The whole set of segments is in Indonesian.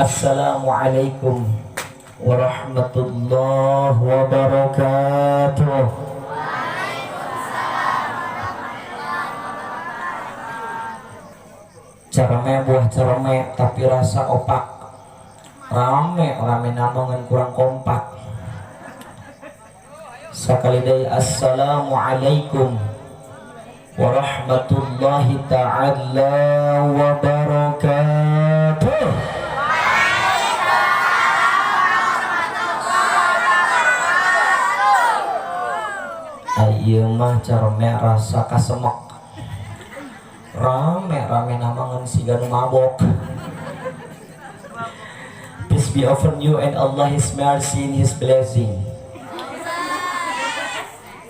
Assalamualaikum warahmatullahi wabarakatuh. Cereme buah cereme tapi rasa opak. Rame namongan kurang kompak. Sekali deui assalamualaikum warahmatullahi ta'ala wabarakatuh. Ieu mah cereme rasa kasemek. Rame namangan siga nu mabok. Peace be upon you and Allah His mercy and His blessing.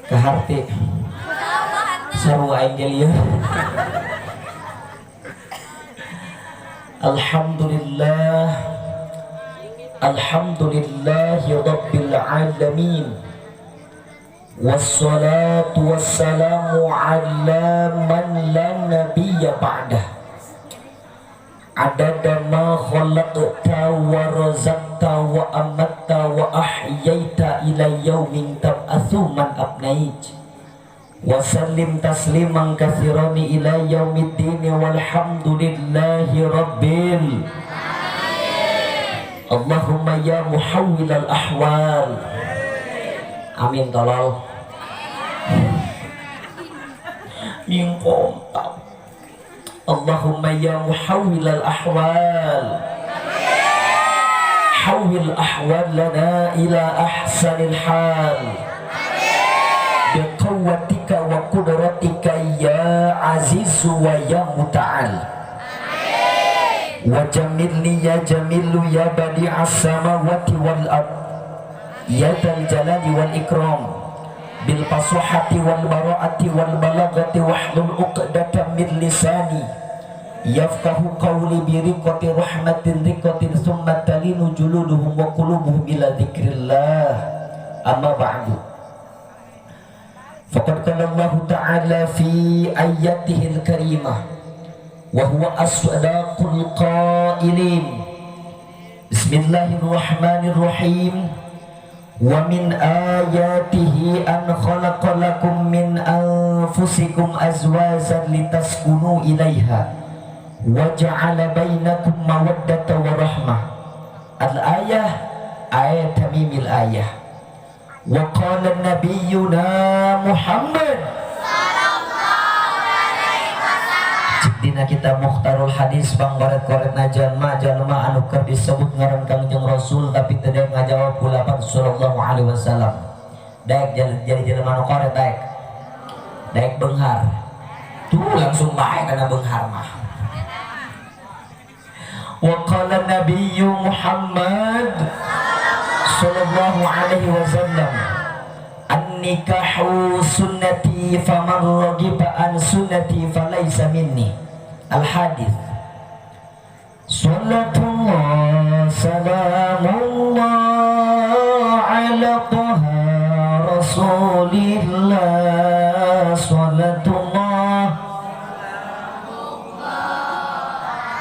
Kaharti sarua aing ge lieur. Alhamdulillahi rabbil alamin. Wassalatu wassalamu ala man la nabiyya ba'dah. Adada ma khalaqta wa razaqta wa amatta wa ahyaita ila yaumin tab'atsu man abnait. Wa sallim tasliman katsiran ila yaumiddin walhamdulillahi rabbil alamin. Allahumma ya muhawwilal ahwal. Amin tolol. Kompak. Allahumma ya muhawwilal ahwal, hawwil ahwalana ila ahsanil hal biquwwatika wa qudratika ya aziz wa ya muta'al. Wa jamilni ya jamilu ya badi'as samawati wal ard ya dzal jalali wal ikram bil fasuhati wal bara'ati wal balagati wahlul 'uqdatam min lisani yafqahu qawli bi riqati rahmatin riqatin summa talinu juluduhum wa qulubuhum ila dzikrillah. Amma ba'du. Faqad qala Allah ta'ala fi ayatihi al-karimah wa huwa asdaqul qailin. Bismillahirrahmanirrahim. Wa min ayatihi an khalaqa lakum min anfusikum azwajan litaskunu ilaiha wa ja'ala bainakum mawaddatan wa rahmah. Al-ayah ayat tamimil ayah. Wa qala nabiyyuna Muhammad dina kita Mukhtarul Hadis panggoret-goretna jalma anu keur disebut ngaran Kangjeng Rasul tapi teu daek ngajawab ku lafaz sallallahu alaihi wasallam. Daek jadi jelema nu koret daek beunghar. Tuh langsung bae kana beunghar mah. Wa qala nabiyyu Muhammad sallallahu alaihi wasallam an-nikahu sunnati faman raghiba an sunnati falaysa minni. Al-hadis. Salatullah salamullah ala taha rasulillah. Salatullah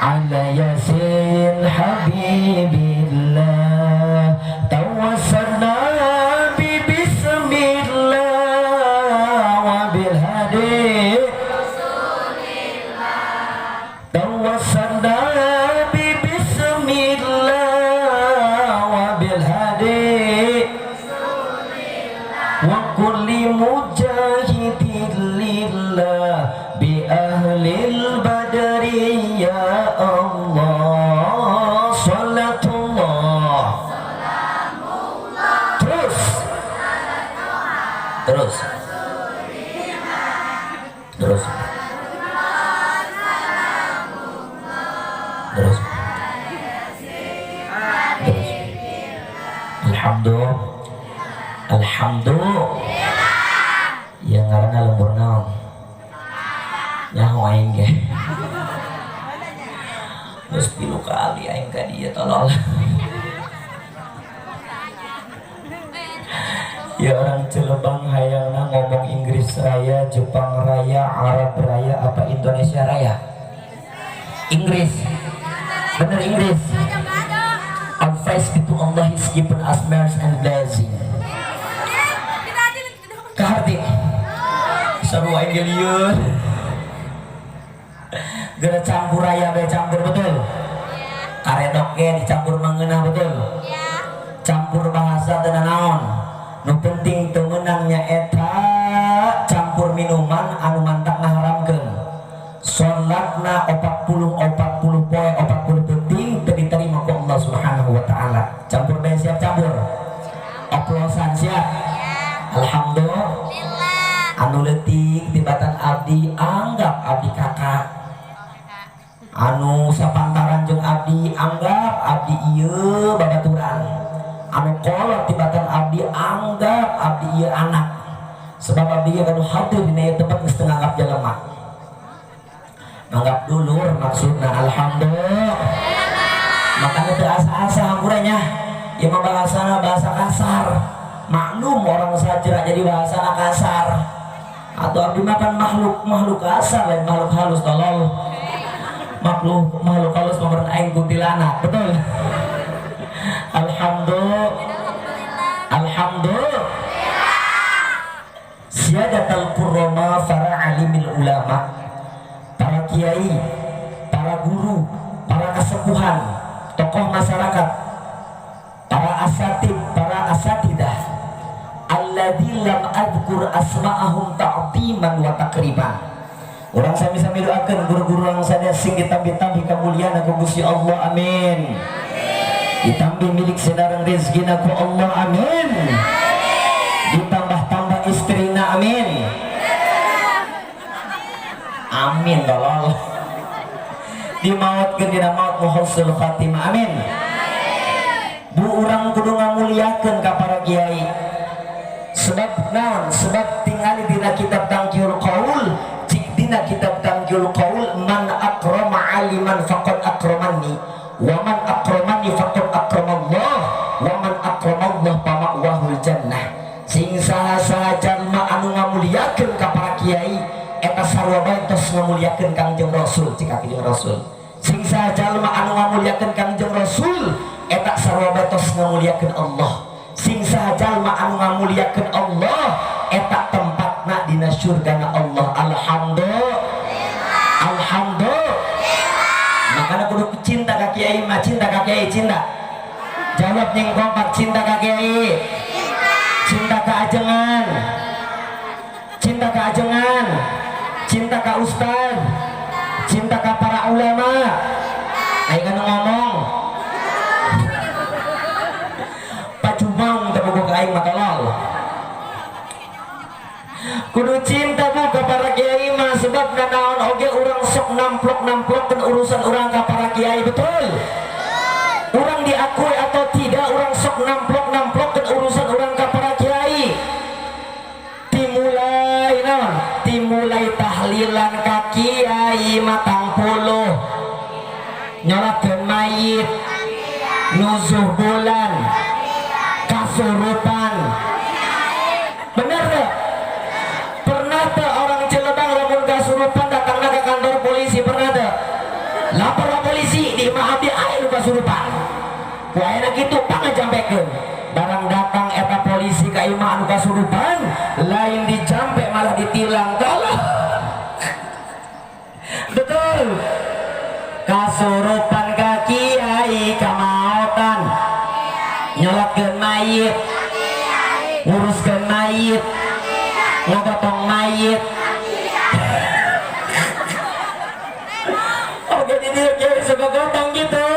ala yasin habibillah. Tawassalna bi bismillah wa bil hadi. Tawassalna bi bismillah wa bil hadi wa kulli mujahidin lillah bi ahlil badri ya Allah. Salatullah terus Alhamdulillah yang ngaranna lembur naon nyaho aing ge geus 3 kali aing ka dieu tolol. Ya orang Cilebang hayangna ngomong Inggris Raya, Jepang Raya, Arab Raya, apa Indonesia Raya? Inggris. Bener Inggris. seru aing lieur. Geura campur aya bae campur betul. Karedok ge dicampur mangeunah betul. Campur bahasa teu naon. Nu penting teu meunangnya eta campur minuman anu mantak ngaharamkeun. Salatna 40 poe 40 penting teu diterima ku Allah Subhanahu wa taala. Campur bae siap campur. Oplosan siap. Alhamdulillah. Anu leutik tibatan abdi anggap abdi kakak. Anu sapantaran jeung abdi anggap abdi ieu babaturan. Anu kolot tibatan abdi anggap abdi ieu anak. Sebab abdi ieu kanu hadir dina tempat geus teu nganggap jalema. Anggap dulur maksudna alhamdulillah. Makanya teu asa-asa hampurannya. Ieu mah bahasana bahasa kasar. Maklum orang sajra jadi bahasana kasar. Atau abdi makan makhluk kasar lain makhluk halus tolol. Makhluk halus pemberen aing kuntilanak betul. Alhamdulillah. Siyadatul qurrama para alimil ulama, para kiai, para guru, para kasepuhan, tokoh masyarakat, para asatidah alladzi lam adkur asma'ahum ta'ziman wa takriman. Urang sami-sami doakeun guru-guru urang sadaya sing ditambi-tambi kamuliaan ku Gusti Allah amin. Ditambi milik sedarang rezekina ku Allah amin. Ditambah-tambah istrina amin. Amin tolol. Dimaotkeun dina maot muhassul khatimah amin. Bu urang kudu ngamuliakeun ka para kiai. Sebab naon? Sebab tingali dina kitab Tangkiul Qaul, cik dina kitab Tangkiul Qaul man akrama aliman faqad akramani wa man akramani faqad akramallah wa man akramallah pama'wahul jannah. Sing saha-saha jalma anu ngamuliakeun ka para kiai eta sarua bae tos ngamuliakeun Kangjeng Rasul cik Kangjeng Rasul. Sing saha jalma anu ngamuliakeun Kangjeng Rasul eta sarua bae tos ngamuliakeun Allah. Sing saha jalma anu ngamuliakeun Allah eta tempatna dina surgana Allah. Alhamdulillah. Makana kudu cinta ka kiai mah cinta ka kiai cinta. Jawab ning kompak cinta ka kiai. Cinta ka ajengan. Cinta ka ajengan. Cinta ka ustaz. Cinta ka para ulama. Aing anu ngomong pacumang tebuku ka aing mah tolol. Kudu cinta bu ka para kiai mah sebab naon oge urang sok namplok-namplokkeun urusan urang ka para kiai betul. Urang diakui atau tidak urang sok namplok-namplokkeun urusan urang ka para kiai. Dimulai naon? Dimulai tahlilan ka kiai matang puluh. Nyolakeun mayit, nuzuh bulan, kasurupan. Bener deh. Pernah tuh orang Cilebang lamun kasurupan datangna ke kantor polisi pernah tuh. Lapor ke polisi di imah abdi aya nu kasurupan. Ku ayeuna kitu pangajampekeun. Barang datang eta polisi ka imah anu kasurupan, lain dijampe malah ditilang kalah. Betul. Kasurupan ka kiai kamaotan. Nyolotkeun mayit. Nguruskeun mayit. Ngogotong mayit. Oke di dieu kiai suka gotong gitu.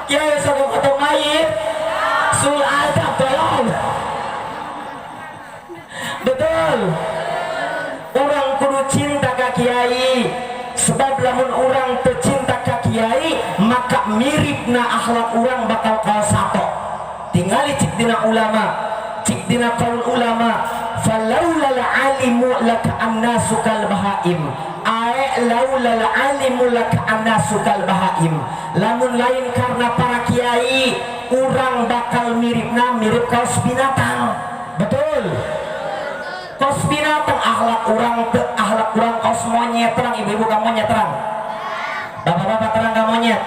Kiai suka gotong mayit. Sul adab tolong. Betul. Orang kudu cinta ka kiai. Sebab lamun orang tercinta ka kiai maka miripna akhlak orang bakal kalsato. Tingali cik dina ulama, cik dina qaul ulama, falaulal alimu laka annasu kal bahaim. Laulal alimu laka annasu kal bahaim. Lamun lain karena para kiai, orang bakal mirip kaos binatang. Betul. Kaos binatang akhlak orang kaos monyet terang. Ibu-ibu kamu monyet terang. Bapak-bapak terang kamu monyet.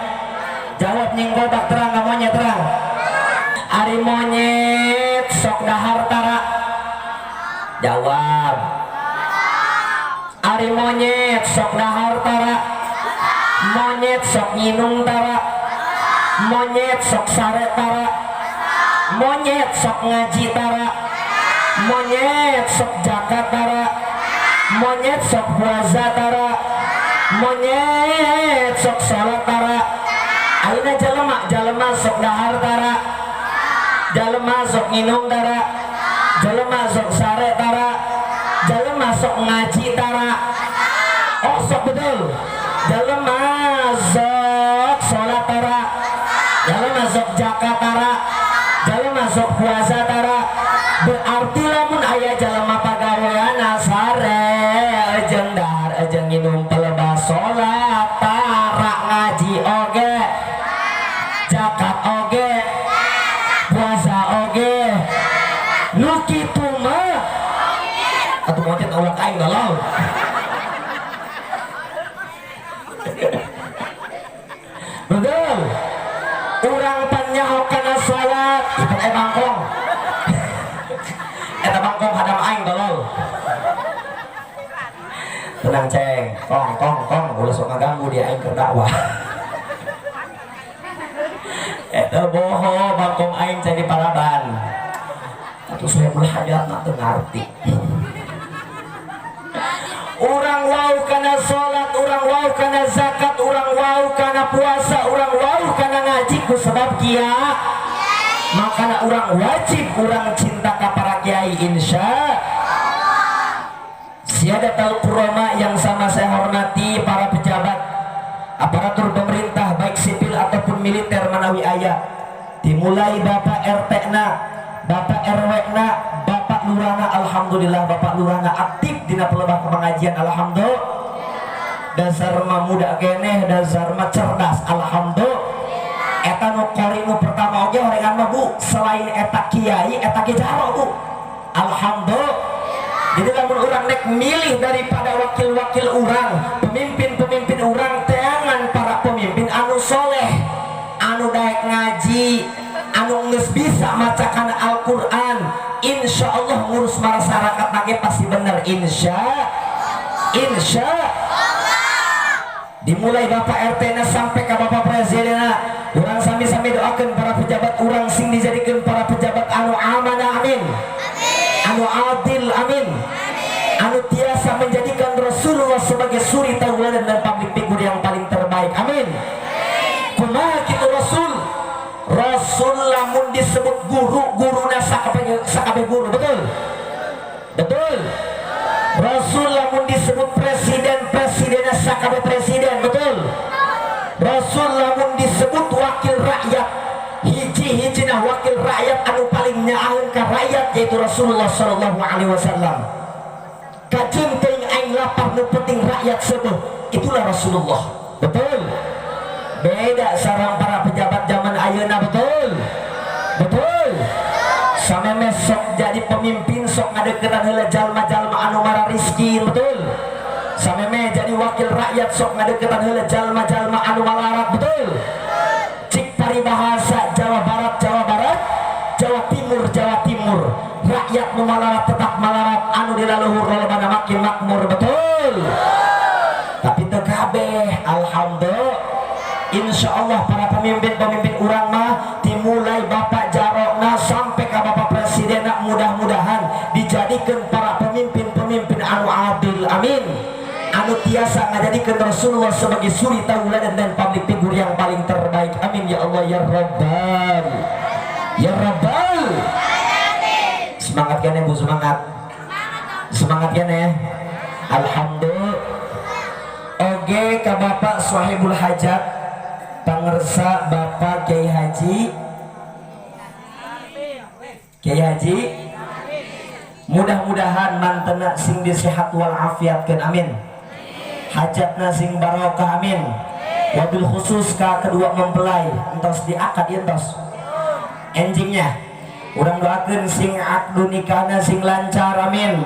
Jawab ning gobak terang kamu monyet terang. Ari monyet sok dahar tara. Jawab. monyet sok dahar tara, monyet sok nginung tara, monyet sok sare tara, monyet sok ngaji tara, monyet sok zakat tara, monyet sok puasa tara, monyet sok salat tara. Ayeuna jalema sok dahar tara, jalema sok nginung tara, jalema sok sare tara, jalema sok ngaji tara. Oh sok betul. Jalema sok salat tara, jalema sok zakat tara, jalema sok puasa tara. Berarti lamun aya jalema pagaweana sare jeung dahar jeung nginum pelebas salat tara, ngaji oge, zakat oge, puasa oge. Nu kitu mah atuh monyet awak aing galau. Betul. Urang panyaho kana salat ieu bangkong. Eta bangkong hadam aing galau. Tenang ceng, kong, ulah sok ngaganggu dia aing keur dakwah. Eta boho bangkong aing jadi paraban. Atuh saya mulai hajatna teu ngarti. Urang wau kana salat, urang wau kana zakat, urang wau kana puasa, urang wau kana ngaji ku sebab kieu. Makana urang wajib urang cinta ka para kiai insya Siyadatul Qurama yang sama saya hormati, para pejabat aparatur pemerintah baik sipil ataupun militer manawi aya, dimulai Bapak RT na, Bapak RW na, Bapak Lurana. Alhamdulillah Bapak Lurana aktif dina pelebah pengajian. Alhamdulillah. Dasar mah muda keneh, dasar mah cerdas. Alhamdulillah. Eta nu korinu pertama oge horengan mah Bu, selain eta kiai eta ge jaro Bu. Alhamdulillah. Jadi lamun urang nek milih daripada wakil-wakil urang, pemimpin-pemimpin urang, teangan para pemimpin anu soleh, anu daek ngaji, anu geus bisa macakan Al-Qur'an, insya Allah ngurus masyarakat nage pasti bener insya dimulai Bapak RT na sampai ke Bapak Presiden na. Urang sami-sami doakan para pejabat urang sing dijadikan para pejabat anu amanah amin, anu adil amin, anu tiasa menjadikan Rasulullah sebagai suri tauladan dan public figure yang paling terbaik amin. Kumaha kitu Rasul lamun disebut guruna sakabeh guru, betul. Rasul lamun disebut presidenna sakabeh presiden, betul. Rasul lamun disebut wakil rakyat, hiji-hijina wakil rakyat anu paling nyaaheun ka rakyat yaitu Rasulullah sallallahu alaihi wasallam. Kajeung teuing aing lapar nu penting rakyat seueuh, itulah Rasulullah. Betul. Beda sareng para pejabat zaman ayeuna, betul. Sameme sok jadi pemimpin sok ngadeukeran heula jalma-jalma anu mara rizki, betul. Sameme jadi wakil rakyat sok ngadeukeran heula jalma-jalma anu malarat, betul. Cik paribahasa Jawa Barat, Jawa Timur, rakyat nu malarat tetap malarat, anu dilaluhur lolobana makin makmur, betul. Tapi teu kabeh, alhamdulillah. Insya Allah para pemimpin urang mah dimulai Bapak Jarokna sampai ke Bapak Presiden, mudah-mudahan dijadikan para pemimpin anu adil amin, anu tiasa ngajadikan Rasulullah sebagai suri tauladan dan public figure yang paling terbaik amin ya Allah ya Rabbal semangat kan ya Bu, semangat kan ya. Alhamdulillah. Oge ka Bapak Swahibul Hajat pangersa Bapak Kiai Haji, mudah-mudahan mantena sing disehat wal afiatkeun amin, hajatna sing barokah amin, wabil khusus ka kedua mempelai entos diakad entos enjingnya urang doakeun sing akdu nikahna sing lancar amin.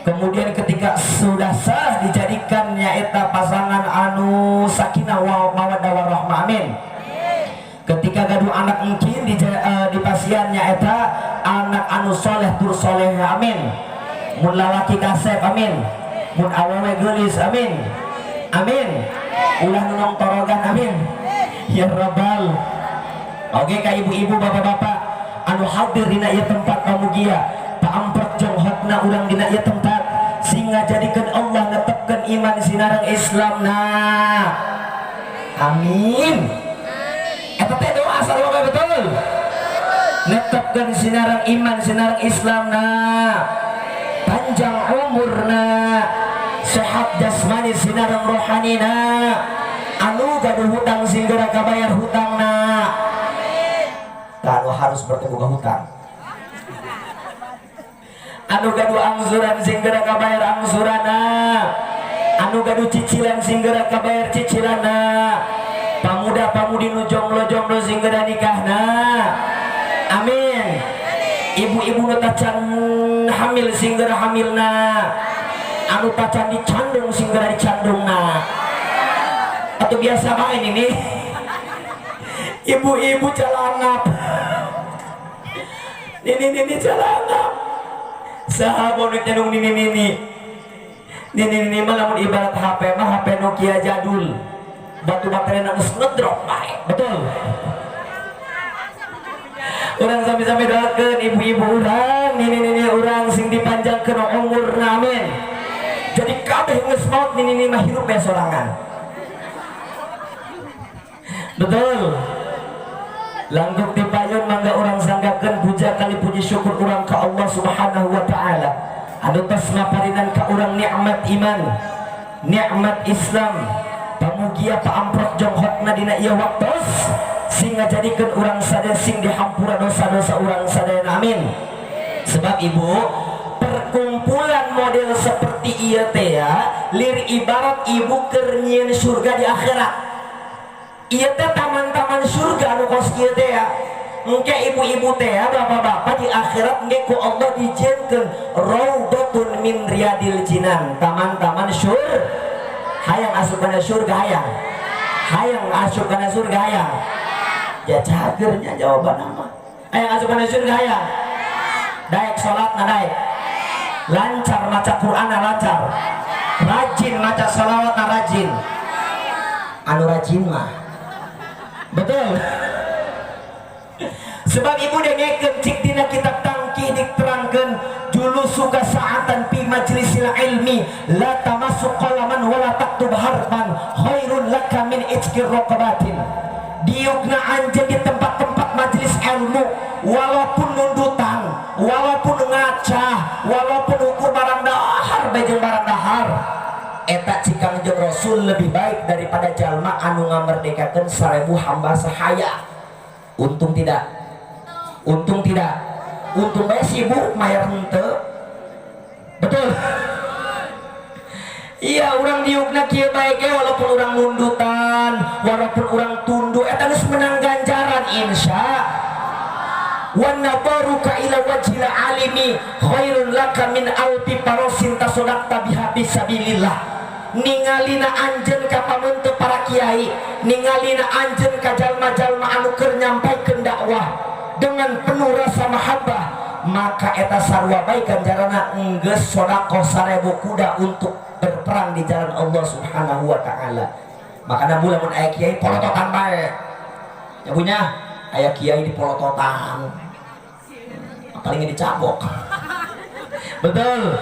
Kemudian ketika sudah sah dijadikan nyaeta pasangan anu sakinah wa mawaddah warahmah amin. Ketika gaduh anak mungkin dipasian nyaeta anak anu soleh tur soleh amin. Mun lalaki kasep amin, mun awewe geulis amin amin ulah nulung torogan amin ya rabbal. Oke ka ibu-ibu bapak-bapak anu hadir dina ieu tempat pamugia paamprok jeung hotna urang dina ieu tempat sehingga jadikan Allah netepkeun iman sinareng Islamna amin. Eta teh doa sarua betul netepkeun sinareng iman sinareng Islamna panjang umurna sehat jasmani sinareng rohanina anu gaduh hutang singgara kabayar hutangna anu harus bertemu ke hutang anu gaduh angsuran singgara kabayar angsurana anu gaduh cicilan singgara kabayar cicilana pamuda-pamudi nu jomblo-jomblo singgara nikahna amin. Ibu-ibu nu tacan hamil singgara hamilna anu tacan dicandung singgara dicandungna atau biasa main ini ibu-ibu calangap nini calangap sahabat nyandung nini malah ibarat HP mah HP Nokia jadul batu baterai nangis ngedrop baik betul. Orang sampai doakeun ibu-ibu urang nini urang sing dipanjangkeun umurna amin. Jadi kabeh geus maot nini mah hirup bae sorangan. Betul. Langguk dipayun mangga urang sanggakeun puja kali puji syukur urang ka Allah Subhanahu wa taala. Anu tos ngaparinan ka urang nikmat iman, nikmat Islam, pamugia paamprok jeung hotna dina ieu waktos sehingga jadikan orang sadaya sing dihampura dosa-dosa orang sadaya amin. Sebab ibu perkumpulan model seperti ieu teh ya lir ibarat ibu keur nyieun surga di akhirat. Ieu teh taman-taman surga anu kos ieu teh ya engke ibu-ibu teh ya bapak-bapak di akhirat engke ku Allah dijieunkeun raudhatun min riyadil jinan taman-taman surga. Hayang asup kana surga hayang asup kana surga hayang ya cagernya jawaban nama ayang asupan surga ya daek sholat na daek lancar maca Quran na lancar rajin maca sholawat na rajin anu rajin mah betul. Sebab ibu dengekeun cik dina kitab tangkih diterangkeun dulu suka saatan fi majlisil ilmi la tamassu qalaman wala taktub harfan khairun laka min ijkir raqabatin. Diukna anjeun di tempat-tempat majelis ilmu walaupun nundutan walaupun ngacah walaupun ukur barang dahar bejeng barang dahar eta cikang jeung Rasul lebih baik daripada jalma anu ngamerdekakeun 1000 hamba sahaya. Untung tidak untung bae sibuk mayar henteu betul. Iya orang diukna kieu bae ge walaupun orang mundutan walaupun orang tunduk eta geus menang ganjaran insya wa nabaruka ila wajhil alimi khairun laka min alfi parosin tasodaqta biha fisabilillah. Ningalina anjeun ka pamunteun para kiai ningalina anjeun ka jalma-jalma anu keur nyampaikeun dakwah dengan penuh rasa mahabbah maka eta sarua bae ganjaranna enggeus sedekah 1000 kuda untuk berperang di jalan Allah Subhanahu wa taala. Makanya bulan mun aya kiai polototan bae. Ya punya aya kiai di polototan. Paling dicabok. Betul.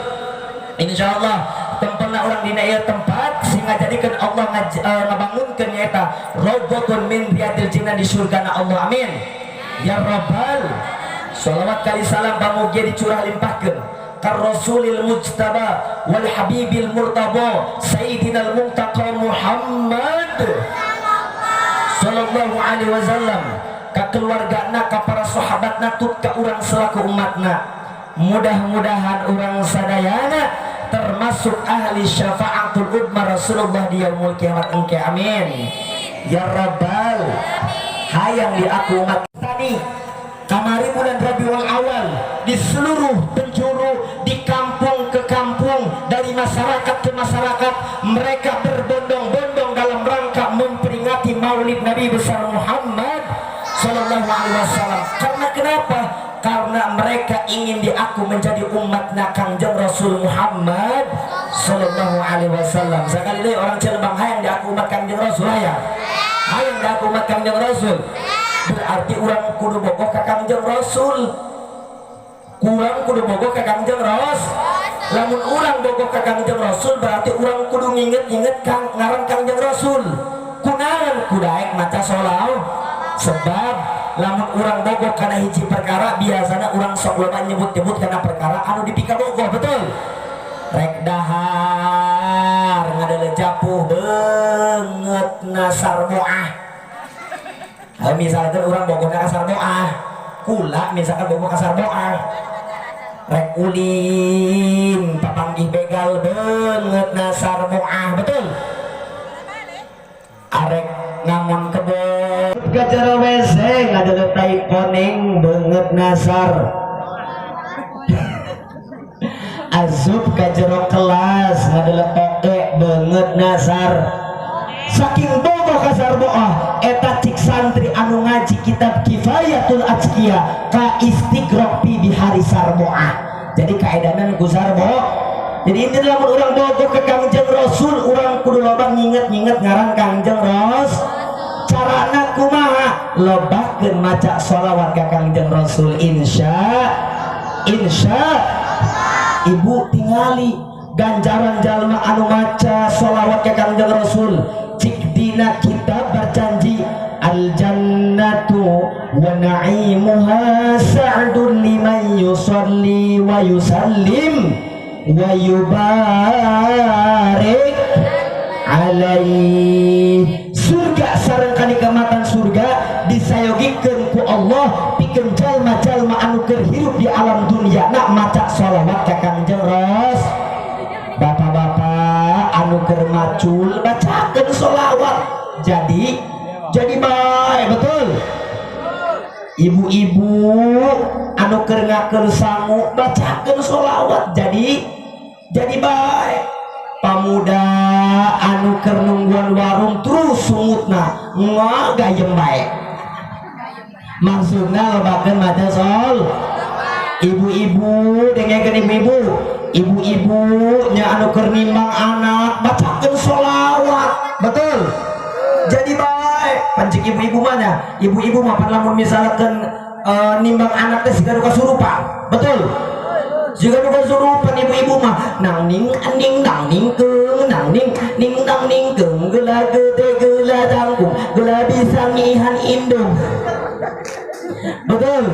Insyaallah tempatna orang dina ieu tempat sehingga jadikan Allah ngabangunkeun nyaeta raudhatun min riyadil jinan di surgana Allah amin. Ya Rabbal. Shalawat kali salam pamugia dicurah limpahkeun kar rasulil mujtaba wal habibil murtaba sayyidinal muntaqa Muhammad sallallahu alaihi wasallam ka keluargana ka para sahabatna tut ka urang selaku umatna. Mudah-mudahan urang sadayana termasuk ahli syafaatul udma Rasulullah di yaumul kiamat engke amin. Ya Rabbal. Hayang di aku umat tadi kamari bulan Rabiul Awal di seluruh penjuru di kampung ke kampung dari masyarakat ke masyarakat mereka berbondong-bondong dalam rangka memperingati Maulid Nabi besar Muhammad sallallahu alaihi wasallam. Karena kenapa? Karena mereka ingin diaku menjadi umatnya Kangjeng Rasul Muhammad sallallahu alaihi wasallam. Sekali lagi orang Cilebang hayang diaku umat Kangjeng Rasul hayang. Hayang diaku umat Kangjeng Rasul. Berarti orang kudu bogoh ka Kangjeng Rasul. Kurang kudu bogoh ka Kangjeng Rasul. Lamun orang bogoh ka Kangjeng Rasul berarti orang kudu nginget-nginget kang ngaran Kangjeng Rasul. Kunaon kudaek maca sholawat. Sebab lamun orang bogoh kana hiji perkara biasanya orang sok loba nyebut-nyebut kana perkara anu dipika bogoh, betul? Rek dahar ngadele japuh banget nasar moah. Misalkan orang bogoh ka kasar moah, kula misalkan bogoh kasar moah. Rek ulin papanggih begal banget nasar moah, betul? Arek ngangon kebon gajara WC ngadele tai koneng banget nasar. Azub kajero kelas ngadele oke banget nasar. Saking bogoh kasar boah eta cik santri anu ngaji kitab Kifayatul Azkiya ka istiqraq fi bihari sarboah. Jadi kaedanan ku sarbo. Jadi ini lamun urang bogoh ke Kangjeng Rasul urang kudu loba nginget-nginget ngaran Kangjeng Rasul. Carana kumaha? Lobakeun maca sholawat ka Kangjeng Rasul. Insya ibu tingali ganjaran jalma anu maca sholawat ka Kangjeng Rasul. Cik dina kitab berjanji al jannatu wa na'imuha sa'dun liman yusalli wa yusallim wa yubarik alaih. Surga sareng kanikmatan surga disayogikeun ku Allah pikeun jalma-jalma anu keur hirup di alam dunia nak maca sholawat ka Kangjeng Rasul. Bapak-bapak anu keur macul bacakeun sholawat jadi bae, betul? Ibu-ibu anu keur ngakeun sangu bacakeun sholawat jadi bae. Pamuda anu keur nungguan warung terus sungutna ngagayem bae. Maksudna lobakeun maca sol. Ibu-ibu dengekeun ibu-ibu nya anu keur nimbang anak bacakeun sholawat, betul? Jadi bae. Pancik ibu-ibu mana? Ibu-ibu mah pan lamun misalkan nimbang anak teh siga kasurupan, betul? Jika nuka surupan ibu-ibu mah nang ning anding nang ning keung nang ning nang ning keung geula gede geula tanggung geula bisa ngihan indung, betul?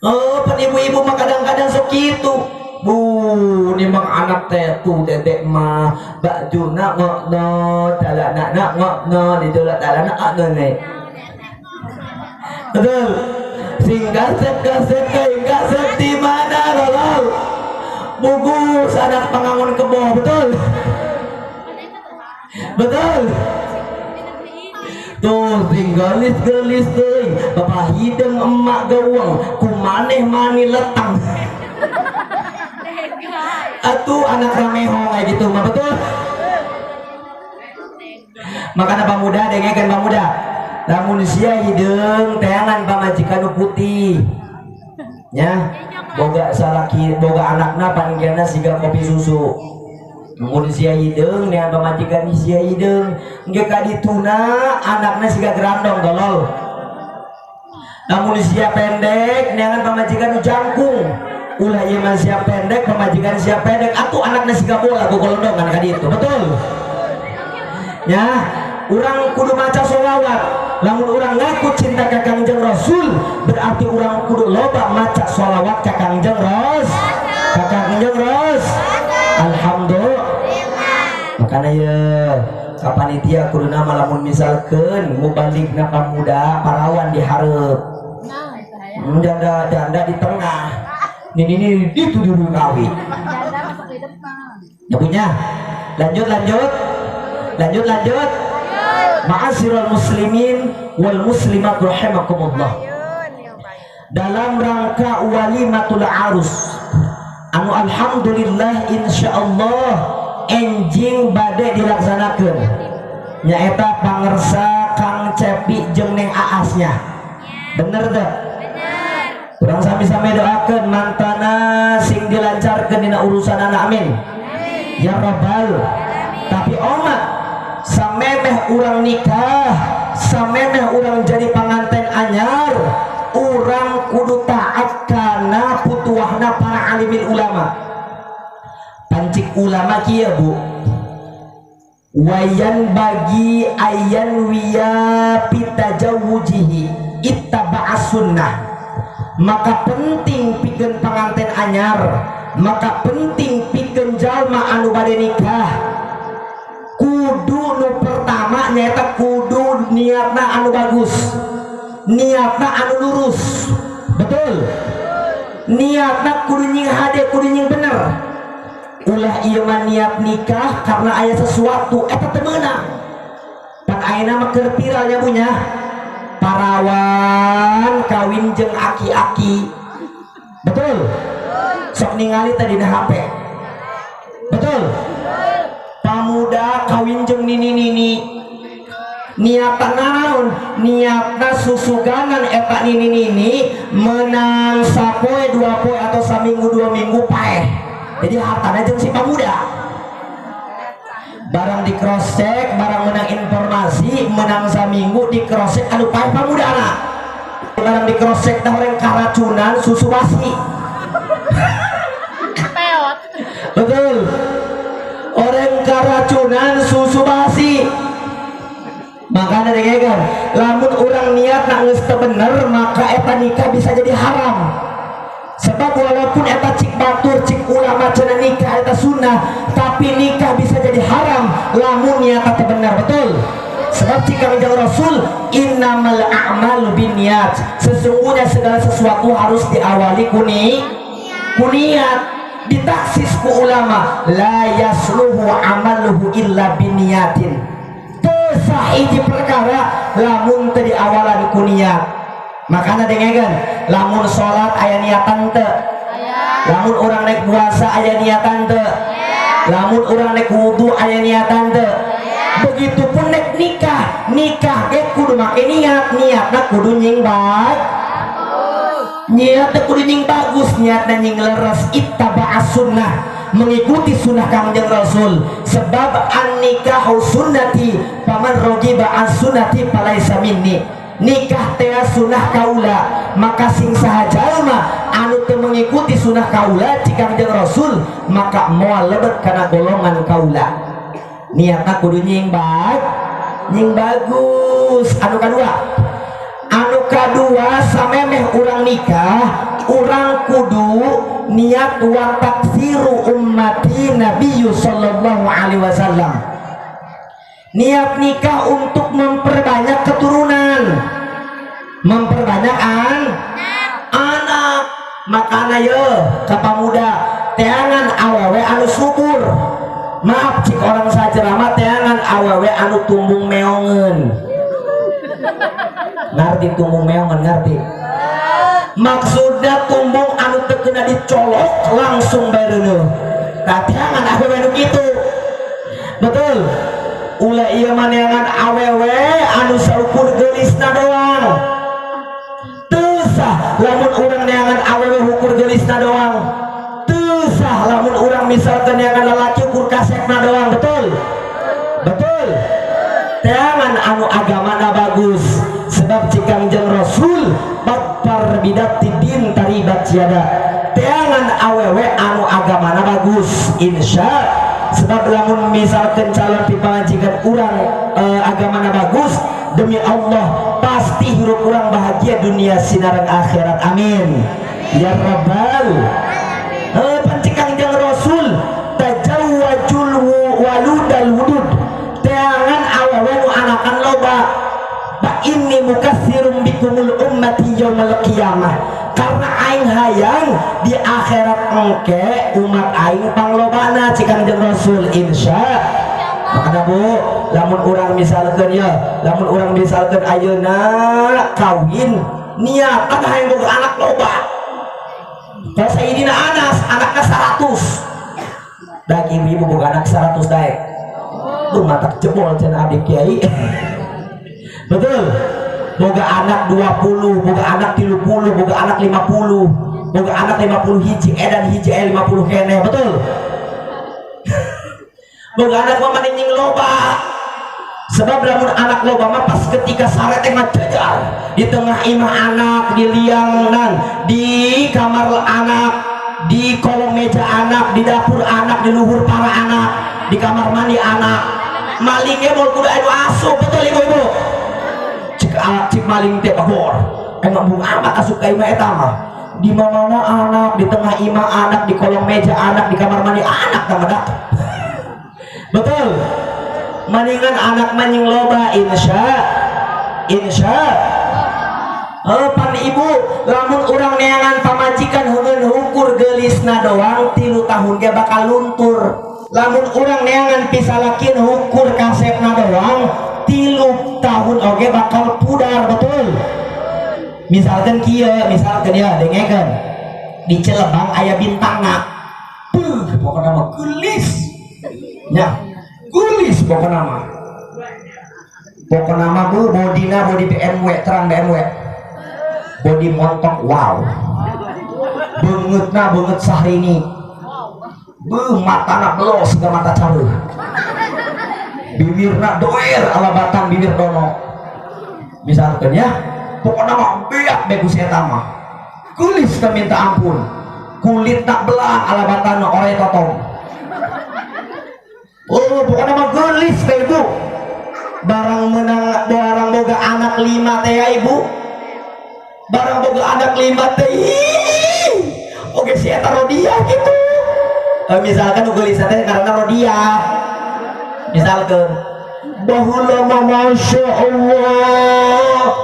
Oh, pan ibu-ibu mah kadang-kadang sok kitu. Bu, nimbang anak teh tu dedek mah bajuna ngokno dalana ngokno didolat dalana ngokno. Betul? Sing gasep di mana lolol bugus anak pengangon kebo, betul? Tuh sing gelis teuing bapak hidung emak gawang kumaneh mani letang. Atuh anak rameho kayak gitu mah, betul? Makanya pemuda dengekeun pemuda lamun sia hideung teangan pamajikan nu putih nya boga salaki boga anakna panggilna siga kopi susu. Mun sia hideung neangan pamajikan sia hideung engke ka dituna anakna siga gerandong tolol. Lamun sia pendek neangan pamajikan nu jangkung ulah ieu mah sia pendek pamajikan sia pendek atuh anakna siga bola ku golondongan ka ditu, betul? Ya, urang kudu maca sholawat. Lamun orang ngaku cinta ka Kangjeng Rasul berarti orang kudu loba maca sholawat ka Kangjeng Rasul. Alhamdulillah. Makanya ya kapanitia kudu nama lamun misalkeun mubaligna pamuda parawan dihareup. Janda di tengah. Ini itu dulu kawi. Ya punya. Lanjut. Ma'asyiral muslimin wal muslimat rahimakumullah. Dalam rangka walimatul arus anu alhamdulillah insyaallah enjing bade dilaksanakeun nyaeta pangersa Kang Cepi jeung Neng Aasnya. Bener teh? Urang sami-sami doakeun mantana sing dilanjut dilancarkan dina urusan anak, amin ya rabbal. Tapi omat samemeh urang nikah, samemeh urang jadi panganten anyar, urang kudu taat kana putuahna para alimil ulama. Pancik ulama kia bu, wayan bagi ayan wiya pitajawujihi ittaba'as sunnah. Maka penting pikeun panganten anyar, maka penting pikeun jalma anu bade nikah, kudu nu pertama nyaeta kudu niatna anu bagus, niatna anu lurus. Betul, niatna kudu nying hade, kudu nying bener. Ulah ieu mah niat nikah karena aya sesuatu eta teu meunang. Pan ayeuna mah keur viralnya punya parawan kawin jeung aki-aki. Betul, sok ningali tadi di HP. Betul, pamuda kawin jeung nini-nini, niatan naon? Niatna susuganan eta nini-nini menang sapoe dua poe atau saminggu dua minggu paeh. Jadi hartana jeung si pamuda barang di cross check, barang menang informasi menang saminggu di cross check anu paeh pamudana, barang di cross check dah orang karacunan susu basi. Betul, orang karacunan susu basi. Makanya dengekan, lamun orang niat nak geus teu bener maka eta nikah bisa jadi haram. Sebab walaupun eta cik batur cik ulama cenah nikah eta sunnah, tapi nikah bisa jadi haram lamun niat teu bener. Betul, sebab jika menjauh Rasul innamal a'malu binniyat, sesungguhnya segala sesuatu harus diawali kuniat. Ditaksis ku ulama la yasluhu amaluhu illa binniyatin, teu sahiji perkara lamun teu diawalan kuniat. Makanya dengegan, lamun sholat aya niatan teu, lamun orang naik puasa aya niatan teu, lamun orang naik wudu aya niatan teu. Begitupun naik nikah, nikah ge kudu make niat, niatna kudu nying baik, niatna kudu nying bagus, niatna nying leres. Ittaba'as sunnah, mengikuti sunnah Kangjeng Rasul. Sebab an nikahu sunnati paman rogiba an sunnati falaisa minni. Nikah teh sunnah kaula, maka sing saha jalma anu teu mengikuti sunnah kaula jika Kangjeng Rasul maka moal lebet kana golongan kaula. Niatna kudu nying baik, nying bagus. Anu kadua samemeh urang nikah, urang kudu niat wa takfiru ummati Nabi sallallahu alaihi wasallam. Niat nikah untuk memperbanyak keturunan, memperbanyak anak. Makana ye kapamuda teangan awewe anu subur, maaf cik orang saceramah, teangan awewe anu tumbung meongen. Ngerti tumbung meongen, ngerti? Maksudnya tumbung anu teu kena dicolok langsung bareuneuh. Teangan awewe anu kitu. Betul, ulah ieu maneangan awewe anu saukur geulisna doang. Teu sah lamun urang neangan awewe ukur geulisna doang. Teu sah lamun urang misalkan neangan lalaki ukur kasekna doang. Betul, betul. Teangan anu agamana bagus. Sebab jika Kangjeng Rasul babar bidat tidin taribat yada. Teangan awewe anu agamana bagus, insya. Sebab lamun misalkan calon pipangajikan urang agamana bagus, demi Allah pasti hirup urang bahagia dunia sinareng akhirat. Amin ya rabbal. Pancik Kangjeng Rasul tajawwajul waludal wudud, teangan awewe nu anakan loba. Ba inni mukatsirum bikumul ummati yaumil qiyamah, karena aing hayang di akhirat engke umat aing panglobana cik Kangjeng Rasul insya. Makanya bu, lamun urang misalkan ya, lamun urang misalkan ayeuna kawin niatan hayang boga anak loba. Kalau Sayyidina Anas anaknya 100, dak ibu boga anak 100 daek. Tuh matak jebol cenah abdi kiai. Betul, boga anak 20, boga anak 30, boga anak 50. boga anak 50 hiji edan hiji 50 keneh betul. Boga anak mah maninging loba. Sebab lamun anak loba mah pas ketika sare teh ngajajar di tengah imah anak, di liangan, di kamar anak, di kolong meja anak, di dapur anak, di luhur para anak, di kamar mandi anak. Malingnya mau kudu anu asup betul ibu-ibu. Cik maling teh bagor. Emang bunga amat asup ka imah eta mah. Di mana anak, di tengah imah anak, di kolong meja anak, di kamar mandi anak tamadak. Betul. Mendingan anak maning loba insya pan ibu lamun urang neangan pamajikan heun hukur gelisna doang 3 tahun ge bakal luntur. Lamun urang neangan pisalakin hukur kasepna doang 3 tahun oge bakal pudar betul. Misalkan kieu misalkan ya dengekeun di Cilebang aya bintangna pokokna mah gelis nya gulis pokoknya mah bodina body BMW terang BMW body montok wow banget Syahrini matana belos gak mata caru bibirna doer ala batang bibir dono misalkan ya pokoknya mah beak bagus eta mah gulis minta ampun kulit tak belang ala batang ore totong. Oh, pokoknya mah gelis teh ibu. Barang boga anak 5 teh ya ibu. Barang boga anak 5 teh. Oke si eta rodia gitu. Misalkan gelis teh karena rodia. Misalkan bahula mah masya Allah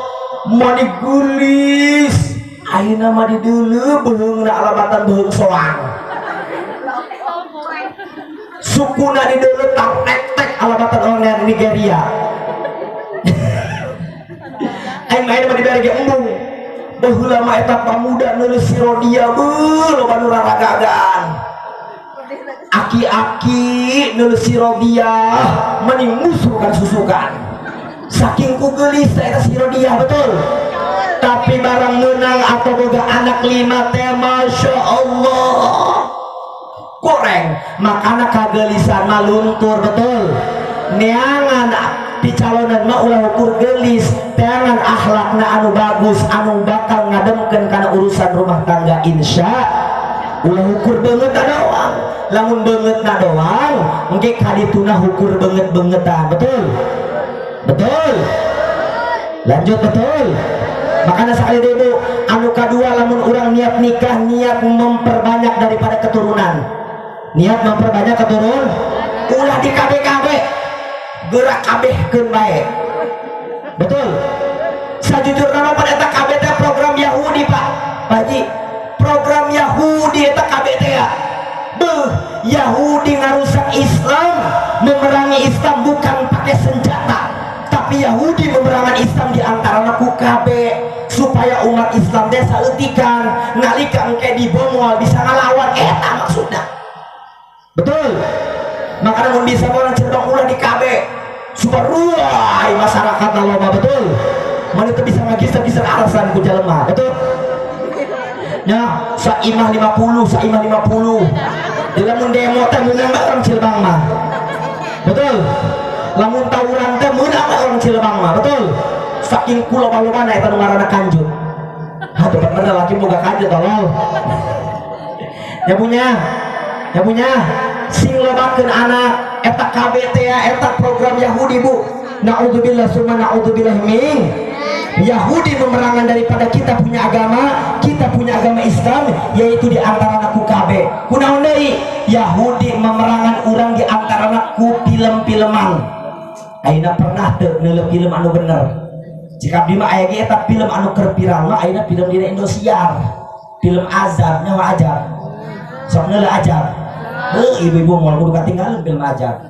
mani gelis. Ayeuna mah di deuleu beheungna alabatan beheung soang. Sukuna di dulu tek alabatan orang Nigeria. Aing main mah dibere ge embung. Baheula mah eta pamuda neuleuh si rodia beuh loba nu raragagan. Aki-aki neuleuh si rodia mending musuhkan susukan. Saking ku geulis eta si rodia betul. Tapi barang menang atau boga anak 5 teh masya Allah. Goreng makana kagelisan mah luntur betul. Neangan picalonan mah ulah ukur gelis teangan akhlakna anu bagus anu bakal ngademkeun kana urusan rumah tangga insya ulah ukur beungeutna doang. Lamun beungeutna doang engke kadituna ukur beungeut-beungetan betul lanjut betul. Makanya sekali dulu anu kadua lamun urang niat nikah niat memperbanyak daripada keturunan. Niat memperbanyak keturunan ulah di KB gerak kabehkeun bae betul. Sajujurna mah pada eta KB teh program Yahudi Pak Haji, program Yahudi eta KB teh ya beuh Yahudi ngarusak Islam, memerangi Islam bukan pakai senjata tapi Yahudi memerangan Islam di antara ku KB supaya umat Islam teh saeutikan nalika engke dibomol bisa ngalawan eta maksudna. Betul. Makanya mau bisa orang cerita ulah di KB super ruai masyarakat lama betul. Mana itu bisa bisa alasan ku jelema betul. Ya, saimah 50. Lamun demo teh meunang orang Cilebang mah. Betul. Lamun tawuran teh meunang orang Cilebang mah betul. Saking kuloba-lobana eta nu ngaranna kanjut. Hatuh bener laki boga kanjut tolol. Ya punya sing lobakeun anak eta KBT ya eta program Yahudi bu. Naudzubillah summa naudzubillah min. Yahudi memerangan daripada kita punya agama Islam yaitu di antara anak KB. Kunaon deui? Yahudi memerangan orang di antara anak ku film-filman. Ayeuna pernah teu neuleuh film anu bener. Jika abdi mah aya ge eta film anu keur viral mah ayeuna film dina Indosiar. Film azab nyawa ajar. Sok neuleuh ajar. Ibu-ibu mau kudu katinggalan film ajar.